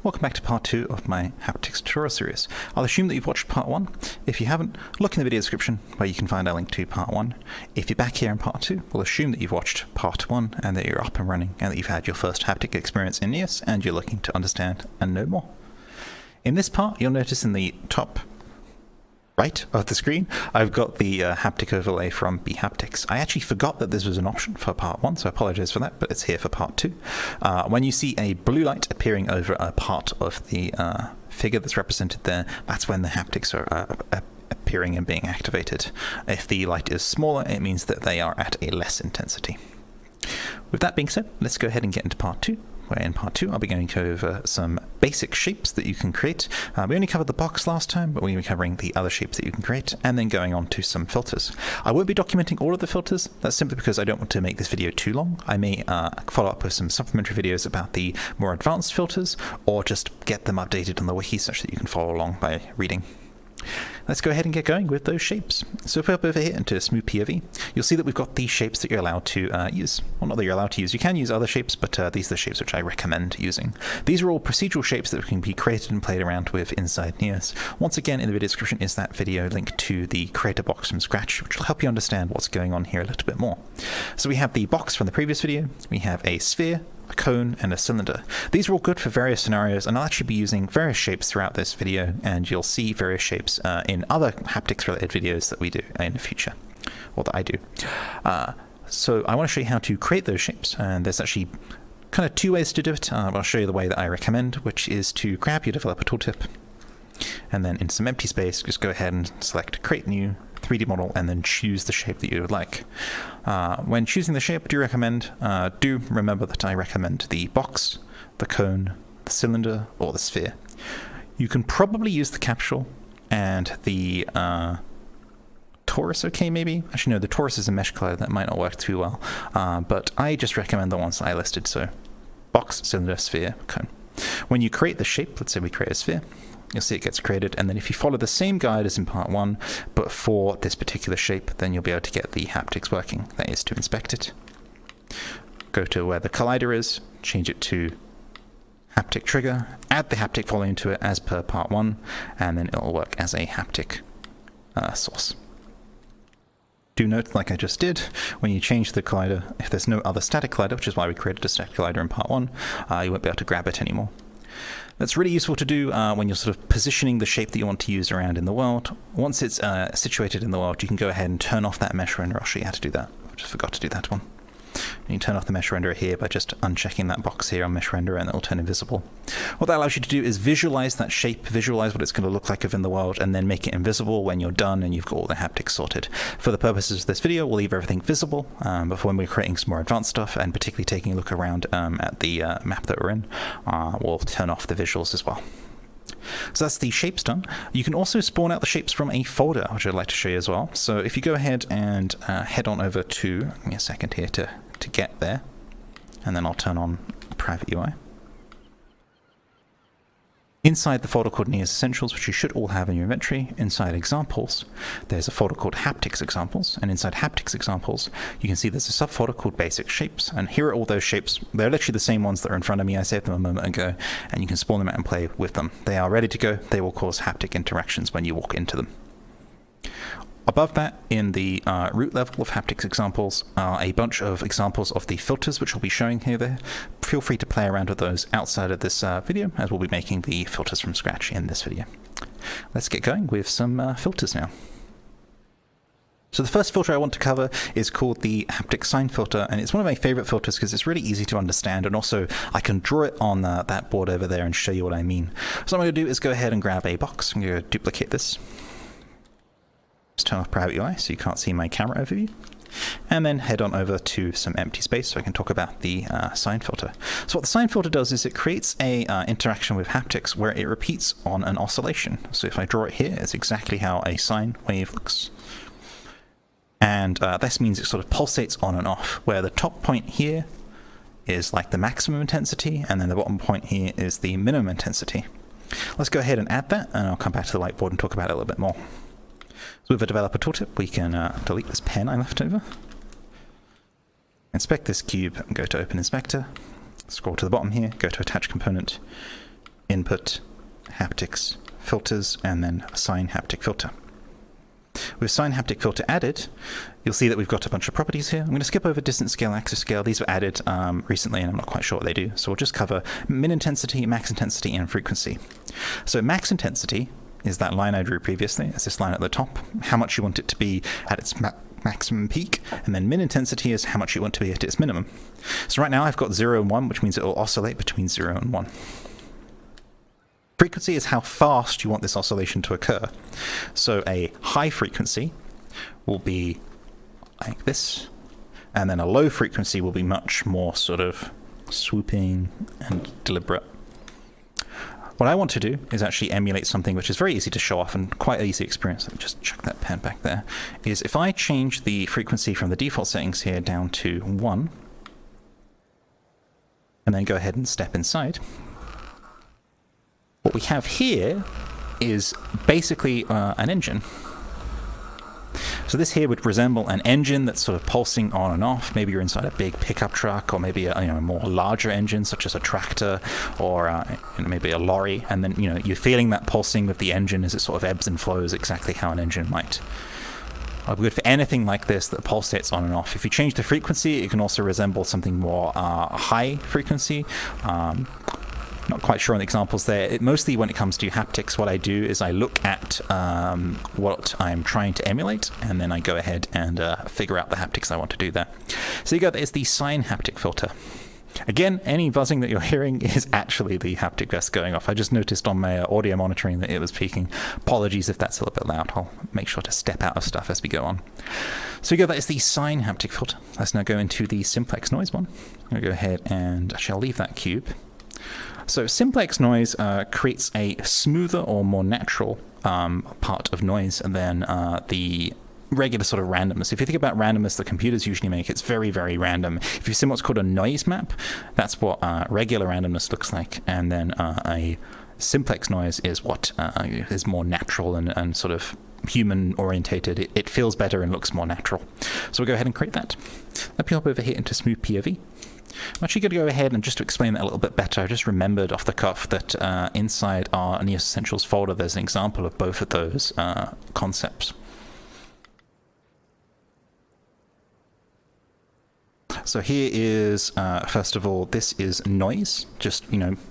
welcome back to part 2 of my Haptics tutorial series. I'll assume that you've watched part 1. If you haven't, look in the video description where you can find a link to part 1. If you're back here in part 2, we'll assume that you've watched part 1 and that you're up and running and that you've had your first haptic experience in Neos and you're looking to understand and know more. In this part, you'll notice in the top right of the screen, I've got the haptic overlay from Haptics. I actually forgot that this was an option for part 1, so I apologize for that, but it's here for part 2. When you see a blue light appearing over a part of the figure that's represented there, that's when the haptics are appearing and being activated. If the light is smaller, it means that they are at a less intensity. With that being said, let's go ahead and get into part 2. Where in part 2 I'll be going over some basic shapes that you can create. We only covered the box last time, but we're going to be covering the other shapes that you can create, and then going on to some filters. I won't be documenting all of the filters. That's simply because I don't want to make this video too long. I may follow up with some supplementary videos about the more advanced filters, or just get them updated on the wiki such that you can follow along by reading. Let's go ahead and get going with those shapes. So if we hop over here into Smooth POV, you'll see that we've got the shapes that you're allowed to use. Well, not that you're allowed to use, you can use other shapes, but these are the shapes which I recommend using. These are all procedural shapes that can be created and played around with inside Neos. Once again, in the video description is that video link to the creator box from scratch, which will help you understand what's going on here a little bit more. So we have the box from the previous video, we have a sphere, a cone, and a cylinder. These are all good for various scenarios, and I'll actually be using various shapes throughout this video, and you'll see various shapes in other haptics related videos that we do in the future, or that I do. So I want to show you how to create those shapes, and there's actually kind of two ways to do it. I'll show you the way that I recommend, which is to grab your developer tooltip, and then in some empty space, just go ahead and select Create New 3D Model, and then choose the shape that you would like. When choosing the shape, do remember that I recommend the box, the cone, the cylinder, or the sphere. You can probably use the capsule and the torus, okay, maybe? Actually, no, the torus is a mesh color, that might not work too well. But I just recommend the ones that I listed, so box, cylinder, sphere, cone. When you create the shape, let's say we create a sphere, you'll see it gets created, and then if you follow the same guide as in part 1, but for this particular shape, then you'll be able to get the haptics working. That is to inspect it. Go to where the collider is, change it to haptic trigger, add the haptic volume to it as per part 1, and then it'll work as a haptic source. Do note, like I just did, when you change the collider, if there's no other static collider, which is why we created a static collider in part 1, you won't be able to grab it anymore. That's really useful to do when you're sort of positioning the shape that you want to use around in the world. Once it's situated in the world, you can go ahead and turn off that mesh render. I'll show you how to do that. I just forgot to do that one. You can turn off the mesh renderer here by just unchecking that box here on mesh renderer, and it'll turn invisible. What that allows you to do is visualize that shape, visualize what it's going to look like within the world, and then make it invisible when you're done and you've got all the haptics sorted. For the purposes of this video, we'll leave everything visible, but when we're creating some more advanced stuff, and particularly taking a look around at the map that we're in, we'll turn off the visuals as well. So that's the shapes done. You can also spawn out the shapes from a folder, which I'd like to show you as well. So if you go ahead and head on over to, give me a second here to get there, and then I'll turn on private UI. Inside the folder called Neos Essentials, which you should all have in your inventory, inside Examples, there's a folder called Haptics Examples, and inside Haptics Examples, you can see there's a subfolder called Basic Shapes, and here are all those shapes. They're literally the same ones that are in front of me. I saved them a moment ago, and you can spawn them out and play with them. They are ready to go. They will cause haptic interactions when you walk into them. Above that, in the root level of Haptics Examples, are a bunch of examples of the filters which I'll be showing here there. Feel free to play around with those outside of this video, as we'll be making the filters from scratch in this video. Let's get going with some filters now. So the first filter I want to cover is called the Haptic Sine filter, and it's one of my favorite filters because it's really easy to understand, and also I can draw it on that board over there and show you what I mean. So what I'm going to do is go ahead and grab a box. I'm going to duplicate this. Turn off private UI so you can't see my camera overview, and then head on over to some empty space so I can talk about the sine filter. So what the sine filter does is it creates a interaction with haptics where it repeats on an oscillation. So if I draw it here, it's exactly how a sine wave looks, and this means it sort of pulsates on and off, where the top point here is like the maximum intensity, and then the bottom point here is the minimum intensity. Let's go ahead and add that, and I'll come back to the whiteboard and talk about it a little bit more. So with a developer tooltip, we can delete this pen I left over, inspect this cube, and go to Open Inspector, scroll to the bottom here, go to Attach Component, input, haptics, filters, and then Sine Haptic Filter. With Sine Haptic Filter added, you'll see that we've got a bunch of properties here. I'm going to skip over distance scale, axis scale. These were added recently, and I'm not quite sure what they do. So we'll just cover min intensity, max intensity, and frequency. So max intensity is that line I drew previously. It's this line at the top, how much you want it to be at its maximum peak, and then min intensity is how much you want to be at its minimum. So right now I've got 0 and 1, which means it will oscillate between 0 and 1. Frequency is how fast you want this oscillation to occur. So a high frequency will be like this, and then a low frequency will be much more sort of swooping and deliberate. What I want to do is actually emulate something which is very easy to show off and quite easy to experience. Let me just chuck that pen back there. Is if I change the frequency from the default settings here down to 1, and then go ahead and step inside, what we have here is basically an engine. So this here would resemble an engine that's sort of pulsing on and off. Maybe you're inside a big pickup truck, or maybe a more larger engine, such as a tractor, or maybe a lorry. And then you're feeling that pulsing with the engine as it sort of ebbs and flows, exactly how an engine might. It'll be good for anything like this that pulsates on and off. If you change the frequency, it can also resemble something more high frequency. Not quite sure on the examples there. Mostly when it comes to haptics, what I do is I look at what I'm trying to emulate, and then I go ahead and figure out the haptics I want to do there. So you got that is the Sine Haptic Filter. Again, any buzzing that you're hearing is actually the haptic vest going off. I just noticed on my audio monitoring that it was peaking. Apologies if that's a little bit loud. I'll make sure to step out of stuff as we go on. So you got that is the Sine Haptic Filter. Let's now go into the Simplex Noise one. I'm going to go ahead and actually I'll leave that cube. So Simplex Noise creates a smoother or more natural part of noise than the regular sort of randomness. If you think about randomness that computers usually make, it's very, very random. If you've seen what's called a noise map, that's what regular randomness looks like. And then a simplex noise is what is more natural and sort of human orientated. It feels better and looks more natural. So we'll go ahead and create that. Let me hop over here into Smooth POV. I'm actually going to go ahead and just to explain that a little bit better, I just remembered off the cuff that inside our Neos Essentials folder, there's an example of both of those concepts. So here is, first of all, this is noise, just,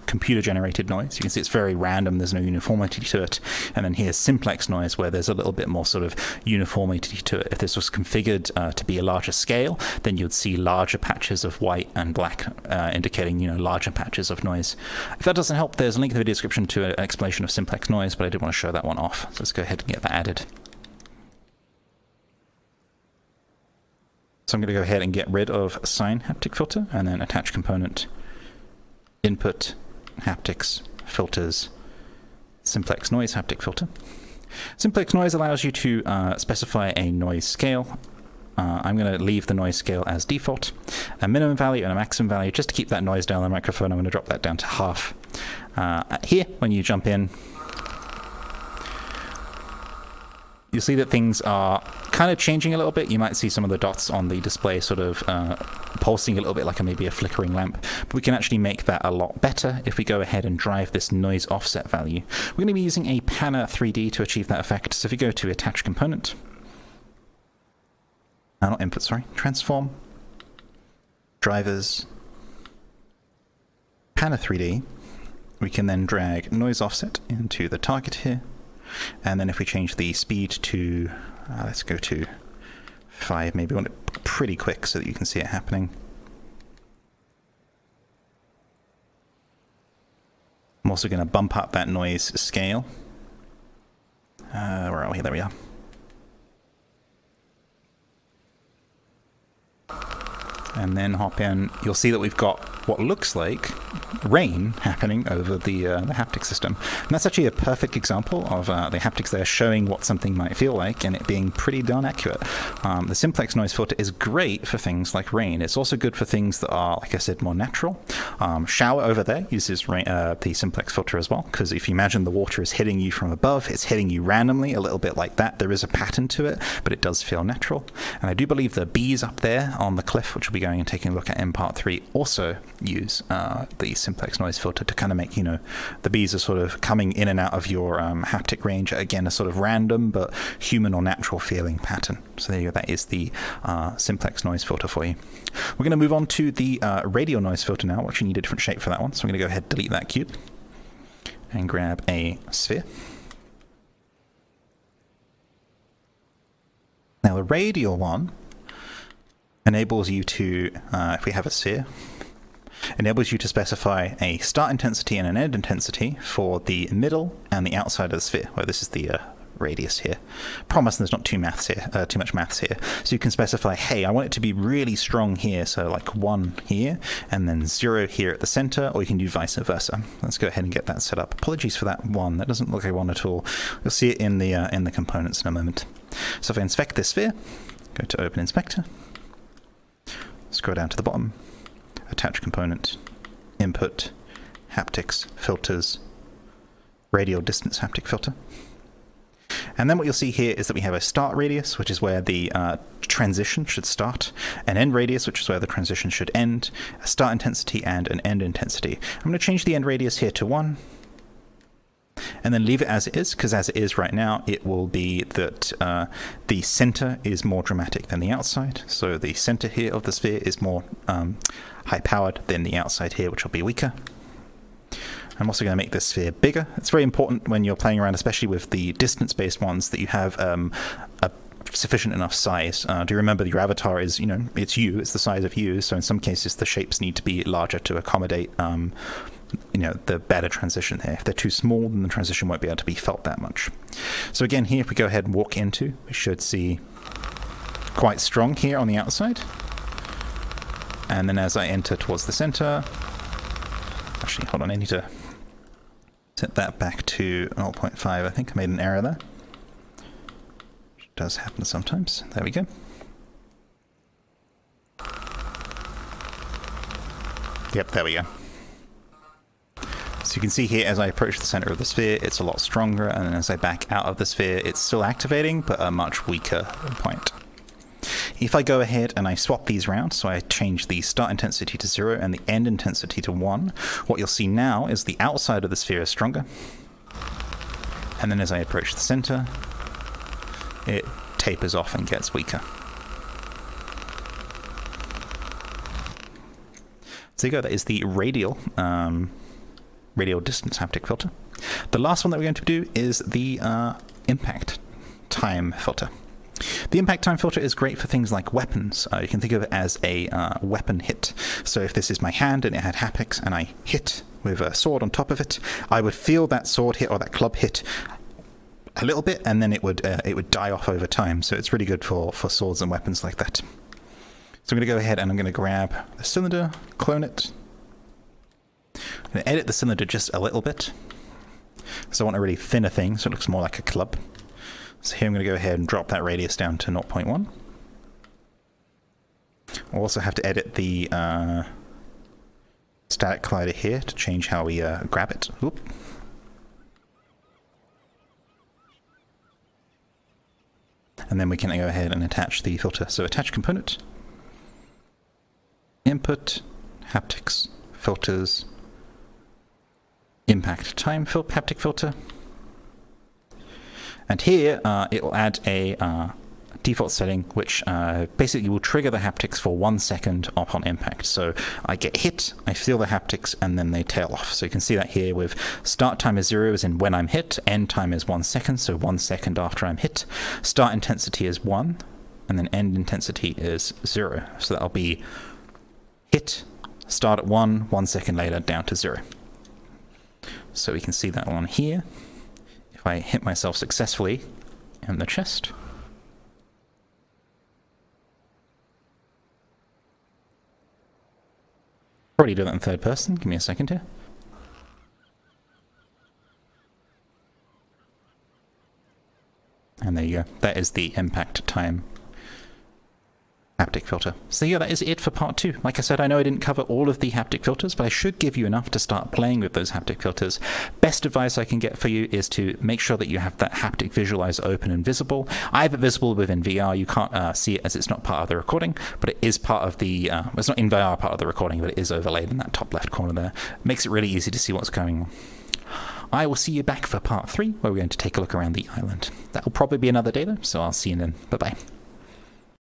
computer-generated noise. You can see it's very random, there's no uniformity to it. And then here's simplex noise, where there's a little bit more sort of uniformity to it. If this was configured to be a larger scale, then you'd see larger patches of white and black, indicating, larger patches of noise. If that doesn't help, there's a link in the video description to an explanation of simplex noise, but I did want to show that one off. So let's go ahead and get that added. So I'm going to go ahead and get rid of Sine Haptic Filter and then attach component, input, haptics, filters, Simplex Noise Haptic Filter. Simplex Noise allows you to specify a noise scale. I'm going to leave the noise scale as default, a minimum value and a maximum value. Just to keep that noise down on the microphone, I'm going to drop that down to half. Here, when you jump in, you'll see that things are kind of changing a little bit. You might see some of the dots on the display sort of pulsing a little bit like maybe a flickering lamp. But we can actually make that a lot better if we go ahead and drive this noise offset value. We're going to be using a Panner 3D to achieve that effect. So if you go to attach component, not input, sorry, transform, drivers, Panner 3D, we can then drag noise offset into the target here. And then if we change the speed to, let's go to 5, maybe we want it pretty quick so that you can see it happening. I'm also going to bump up that noise scale. Where are we? There we are. And then hop in, you'll see that we've got what looks like rain happening over the haptic system. And that's actually a perfect example of the haptics there showing what something might feel like and it being pretty darn accurate. The Simplex Noise Filter is great for things like rain. It's also good for things that are, like I said, more natural. Shower over there uses the Simplex Filter as well, because if you imagine the water is hitting you from above, it's hitting you randomly, a little bit like that. There is a pattern to it, but it does feel natural. And I do believe the bees up there on the cliff, which we'll be going and taking a look at in part 3, also use the Simplex Noise Filter to kind of make, you know, the bees are sort of coming in and out of your haptic range, again, a sort of random but human or natural feeling pattern. So there you go, that is the Simplex Noise Filter for you. We're going to move on to the Radial Noise Filter now. We'll actually need a different shape for that one, so I'm going to go ahead and delete that cube and grab a sphere. Now the radial one enables you to, if we have a sphere, enables you to specify a start intensity and an end intensity for the middle and the outside of the sphere. Well, this is the radius here. Promise there's not too much maths here. So you can specify, hey, I want it to be really strong here, so like 1 here, and then 0 here at the center, or you can do vice versa. Let's go ahead and get that set up. Apologies for that 1. That doesn't look like 1 at all. You'll see it in the components in a moment. So if I inspect this sphere, go to Open Inspector, scroll down to the bottom, Attach Component, Input, Haptics, Filters, Radial Distance Haptic Filter. And then what you'll see here is that we have a start radius, which is where the transition should start, an end radius, which is where the transition should end, a start intensity, and an end intensity. I'm going to change the end radius here to 1, and then leave it as it is, because as it is right now, it will be that the center is more dramatic than the outside. So the center here of the sphere is more high-powered than the outside here, which will be weaker. I'm also going to make this sphere bigger. It's very important when you're playing around, especially with the distance-based ones, that you have a sufficient enough size. Do you remember that your avatar is, you know, it's you, it's the size of you, so in some cases the shapes need to be larger to accommodate you know, the better transition here. If they're too small, then the transition won't be able to be felt that much. So again, here, if we go ahead and walk into, we should see quite strong here on the outside. And then as I enter towards the center, actually, hold on, I need to set that back to 0.5. I think I made an error there. Which does happen sometimes. There we go. Yep, there we go. So you can see here, as I approach the center of the sphere, it's a lot stronger, and then as I back out of the sphere, it's still activating, but a much weaker point. If I go ahead and I swap these around, so I change the start intensity to 0 and the end intensity to 1, what you'll see now is the outside of the sphere is stronger. And then as I approach the center, it tapers off and gets weaker. So there you go, that is the radial distance haptic filter. The last one that we're going to do is the impact time filter. The impact time filter is great for things like weapons. You can think of it as a weapon hit. So if this is my hand and it had haptics and I hit with a sword on top of it, I would feel that sword hit or that club hit a little bit, and then it would die off over time. So it's really good for swords and weapons like that. So I'm going to go ahead and I'm going to grab the cylinder, clone it. I'm going to edit the cylinder just a little bit. So I want a really thinner thing, so it looks more like a club. So here I'm going to go ahead and drop that radius down to 0.1. I'll also have to edit the static collider here to change how we grab it. Oop. And then we can go ahead and attach the filter. So attach component, input, haptics, filters, impact time haptic filter. And here, it will add a default setting, which basically will trigger the haptics for 1 second upon impact. So I get hit, I feel the haptics, and then they tail off. So you can see that here with start time is 0, as in when I'm hit, end time is 1 second, so 1 second after I'm hit. Start intensity is 1, and then end intensity is 0. So that'll be hit, start at 1, 1 second later, down to 0. So we can see that one here. If I hit myself successfully in the chest, probably do that in third person. Give me a second here. And there you go. That is the impact time haptic filter. So yeah, that is it for part 2. Like I said, I know I didn't cover all of the haptic filters, but I should give you enough to start playing with those haptic filters. Best advice I can get for you is to make sure that you have that haptic visualizer open and visible. I have it visible within VR. You can't see it as it's not part of the recording, but it is part of the, it's not in VR part of the recording, but it is overlaid in that top left corner there. Makes it really easy to see what's going on. I will see you back for part 3, where we're going to take a look around the island. That will probably be another day though, so I'll see you then. Bye-bye.